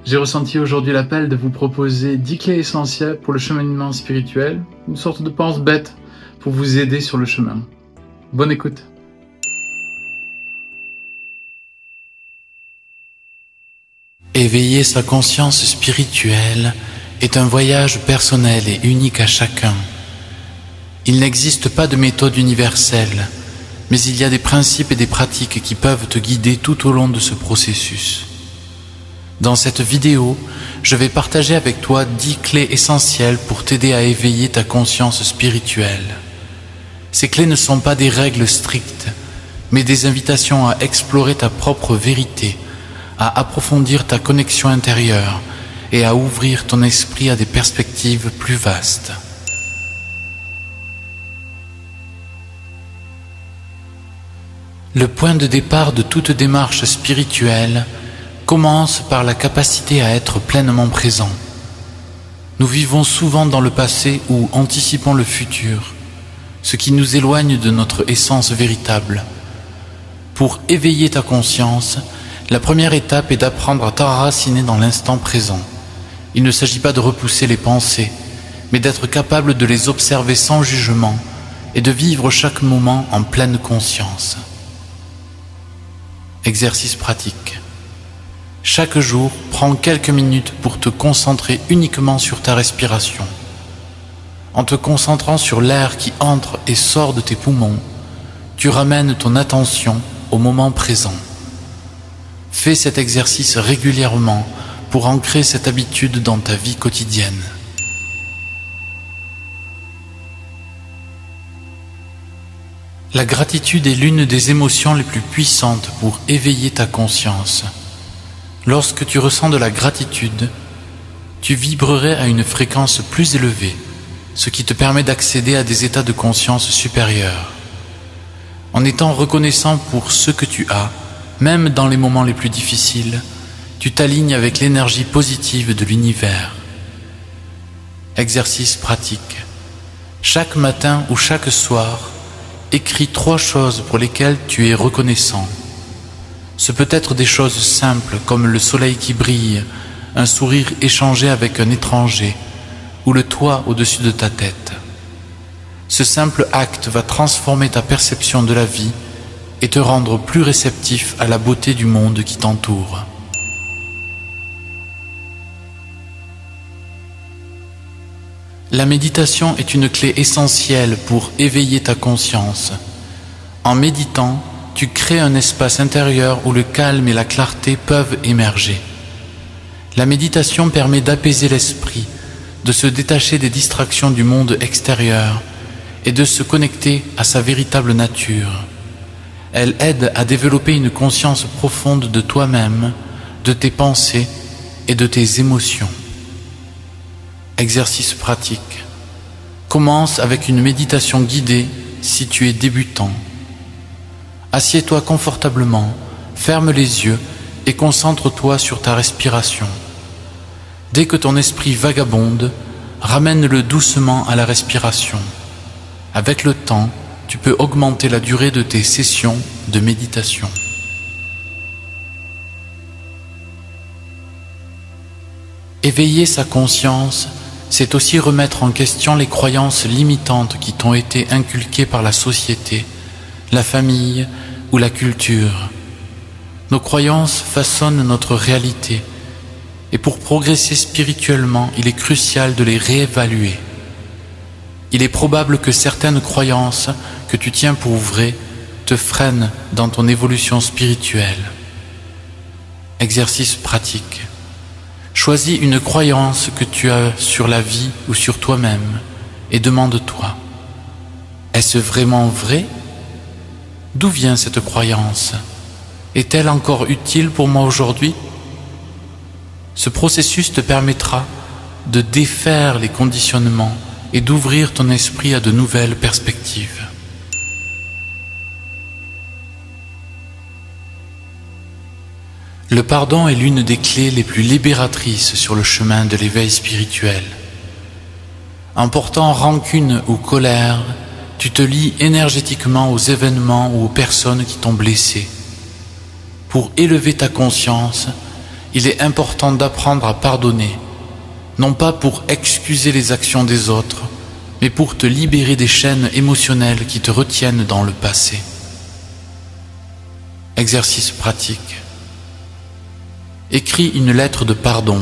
J'ai ressenti aujourd'hui l'appel de vous proposer 10 clés essentielles pour le cheminement spirituel, une sorte de pense bête pour vous aider sur le chemin. Bonne écoute. Éveiller sa conscience spirituelle est un voyage personnel et unique à chacun. Il n'existe pas de méthode universelle, mais il y a des principes et des pratiques qui peuvent te guider tout au long de ce processus. Dans cette vidéo, je vais partager avec toi 10 clés essentielles pour t'aider à éveiller ta conscience spirituelle. Ces clés ne sont pas des règles strictes, mais des invitations à explorer ta propre vérité, à approfondir ta connexion intérieure et à ouvrir ton esprit à des perspectives plus vastes. Le point de départ de toute démarche spirituelle commence par la capacité à être pleinement présent. Nous vivons souvent dans le passé ou anticipons le futur, ce qui nous éloigne de notre essence véritable. Pour éveiller ta conscience, la première étape est d'apprendre à t'enraciner dans l'instant présent. Il ne s'agit pas de repousser les pensées, mais d'être capable de les observer sans jugement et de vivre chaque moment en pleine conscience. Exercice pratique. Chaque jour, prends quelques minutes pour te concentrer uniquement sur ta respiration. En te concentrant sur l'air qui entre et sort de tes poumons, tu ramènes ton attention au moment présent. Fais cet exercice régulièrement pour ancrer cette habitude dans ta vie quotidienne. La gratitude est l'une des émotions les plus puissantes pour éveiller ta conscience. Lorsque tu ressens de la gratitude, tu vibrerais à une fréquence plus élevée, ce qui te permet d'accéder à des états de conscience supérieurs. En étant reconnaissant pour ce que tu as, même dans les moments les plus difficiles, tu t'alignes avec l'énergie positive de l'univers. Exercice pratique. Chaque matin ou chaque soir, écris 3 choses pour lesquelles tu es reconnaissant. Ce peut être des choses simples comme le soleil qui brille, un sourire échangé avec un étranger ou le toit au-dessus de ta tête. Ce simple acte va transformer ta perception de la vie et te rendre plus réceptif à la beauté du monde qui t'entoure. La méditation est une clé essentielle pour éveiller ta conscience. En méditant, tu crées un espace intérieur où le calme et la clarté peuvent émerger. La méditation permet d'apaiser l'esprit, de se détacher des distractions du monde extérieur et de se connecter à sa véritable nature. Elle aide à développer une conscience profonde de toi-même, de tes pensées et de tes émotions. Exercice pratique. Commence avec une méditation guidée si tu es débutant. Assieds-toi confortablement, ferme les yeux et concentre-toi sur ta respiration. Dès que ton esprit vagabonde, ramène-le doucement à la respiration. Avec le temps, tu peux augmenter la durée de tes sessions de méditation. Éveiller sa conscience, c'est aussi remettre en question les croyances limitantes qui t'ont été inculquées par la société, la famille ou la culture. Nos croyances façonnent notre réalité et pour progresser spirituellement, il est crucial de les réévaluer. Il est probable que certaines croyances que tu tiens pour vraies te freinent dans ton évolution spirituelle. Exercice pratique. Choisis une croyance que tu as sur la vie ou sur toi-même et demande-toi: est-ce vraiment vrai? D'où vient cette croyance? Est-elle encore utile pour moi aujourd'hui? Ce processus te permettra de défaire les conditionnements et d'ouvrir ton esprit à de nouvelles perspectives. Le pardon est l'une des clés les plus libératrices sur le chemin de l'éveil spirituel. En portant rancune ou colère, tu te lies énergétiquement aux événements ou aux personnes qui t'ont blessé. Pour élever ta conscience, il est important d'apprendre à pardonner, non pas pour excuser les actions des autres, mais pour te libérer des chaînes émotionnelles qui te retiennent dans le passé. Exercice pratique. Écris une lettre de pardon.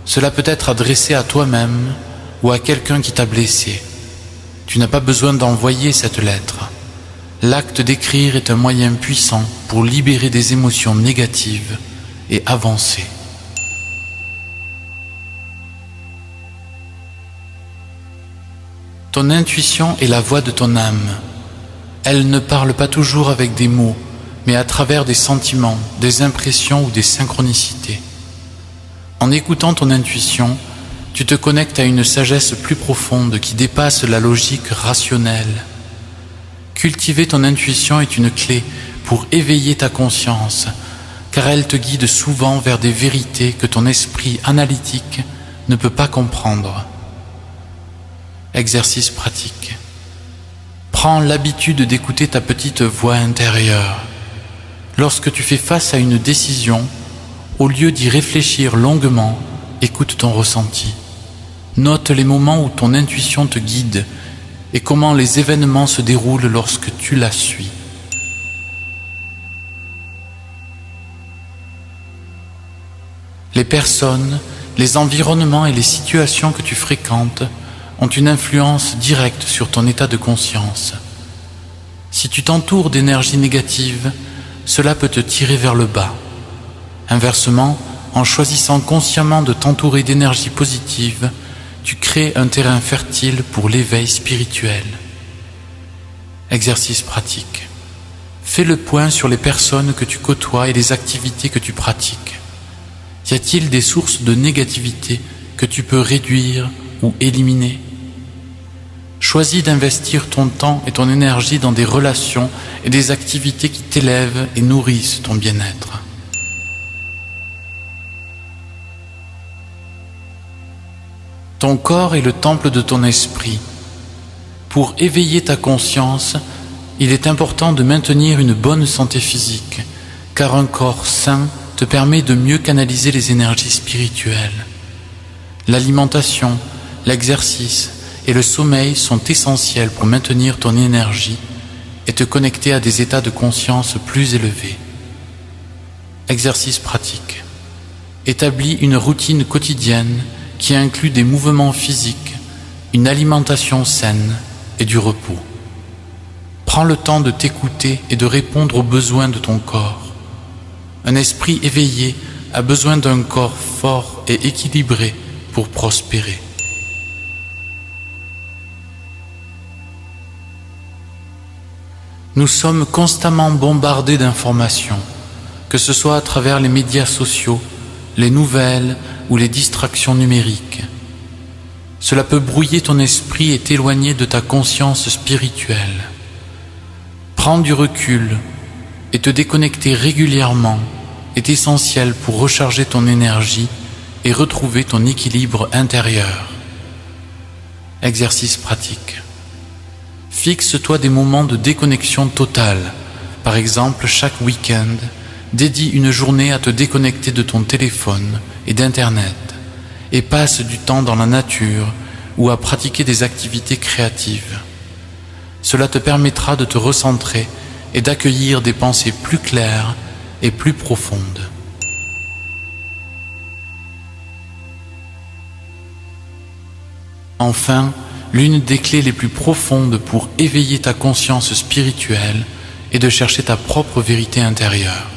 Cela peut être adressé à toi-même ou à quelqu'un qui t'a blessé. Tu n'as pas besoin d'envoyer cette lettre. L'acte d'écrire est un moyen puissant pour libérer des émotions négatives et avancer. Ton intuition est la voix de ton âme. Elle ne parle pas toujours avec des mots, mais à travers des sentiments, des impressions ou des synchronicités. En écoutant ton intuition, tu te connectes à une sagesse plus profonde qui dépasse la logique rationnelle. Cultiver ton intuition est une clé pour éveiller ta conscience, car elle te guide souvent vers des vérités que ton esprit analytique ne peut pas comprendre. Exercice pratique. Prends l'habitude d'écouter ta petite voix intérieure. Lorsque tu fais face à une décision, au lieu d'y réfléchir longuement, écoute ton ressenti. Note les moments où ton intuition te guide et comment les événements se déroulent lorsque tu la suis. Les personnes, les environnements et les situations que tu fréquentes ont une influence directe sur ton état de conscience. Si tu t'entoures d'énergie négative, cela peut te tirer vers le bas. Inversement, en choisissant consciemment de t'entourer d'énergie positive, tu crées un terrain fertile pour l'éveil spirituel. Exercice pratique. Fais le point sur les personnes que tu côtoies et les activités que tu pratiques. Y a-t-il des sources de négativité que tu peux réduire ou éliminer? Choisis d'investir ton temps et ton énergie dans des relations et des activités qui t'élèvent et nourrissent ton bien-être. Ton corps est le temple de ton esprit. Pour éveiller ta conscience, il est important de maintenir une bonne santé physique, car un corps sain te permet de mieux canaliser les énergies spirituelles. L'alimentation, l'exercice et le sommeil sont essentiels pour maintenir ton énergie et te connecter à des états de conscience plus élevés. Exercice pratique. Établis une routine quotidienne qui inclut des mouvements physiques, une alimentation saine et du repos. Prends le temps de t'écouter et de répondre aux besoins de ton corps. Un esprit éveillé a besoin d'un corps fort et équilibré pour prospérer. Nous sommes constamment bombardés d'informations, que ce soit à travers les médias sociaux, les nouvelles ou les distractions numériques. Cela peut brouiller ton esprit et t'éloigner de ta conscience spirituelle. Prends du recul et te déconnecter régulièrement est essentiel pour recharger ton énergie et retrouver ton équilibre intérieur. Exercice pratique. Fixe-toi des moments de déconnexion totale. Par exemple, chaque week-end, dédie une journée à te déconnecter de ton téléphone et d'Internet et passe du temps dans la nature ou à pratiquer des activités créatives. Cela te permettra de te recentrer et d'accueillir des pensées plus claires et plus profondes. Enfin, l'une des clés les plus profondes pour éveiller ta conscience spirituelle est de chercher ta propre vérité intérieure.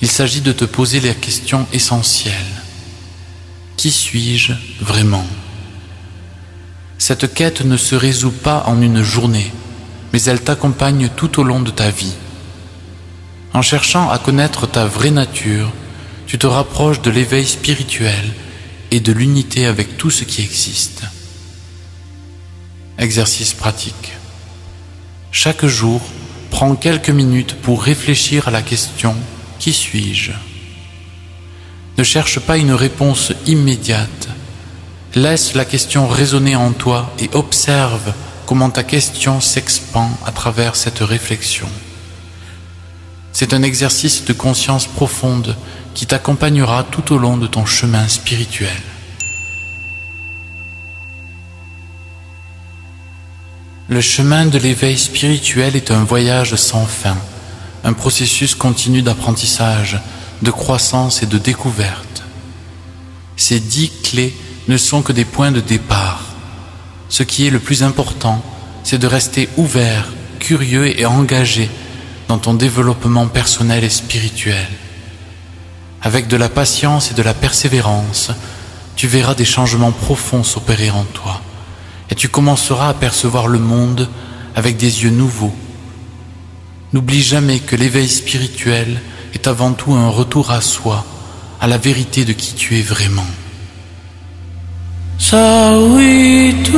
Il s'agit de te poser les questions essentielles. Qui suis-je vraiment? Cette quête ne se résout pas en une journée, mais elle t'accompagne tout au long de ta vie. En cherchant à connaître ta vraie nature, tu te rapproches de l'éveil spirituel et de l'unité avec tout ce qui existe. Exercice pratique. Chaque jour, prends quelques minutes pour réfléchir à la question « Qui suis-je » Ne cherche pas une réponse immédiate. Laisse la question résonner en toi et observe comment ta question s'expand à travers cette réflexion. C'est un exercice de conscience profonde qui t'accompagnera tout au long de ton chemin spirituel. Le chemin de l'éveil spirituel est un voyage sans fin, un processus continu d'apprentissage, de croissance et de découverte. Ces 10 clés ne sont que des points de départ. Ce qui est le plus important, c'est de rester ouvert, curieux et engagé dans ton développement personnel et spirituel. Avec de la patience et de la persévérance, tu verras des changements profonds s'opérer en toi. Et tu commenceras à percevoir le monde avec des yeux nouveaux. N'oublie jamais que l'éveil spirituel est avant tout un retour à soi, à la vérité de qui tu es vraiment. Sawitu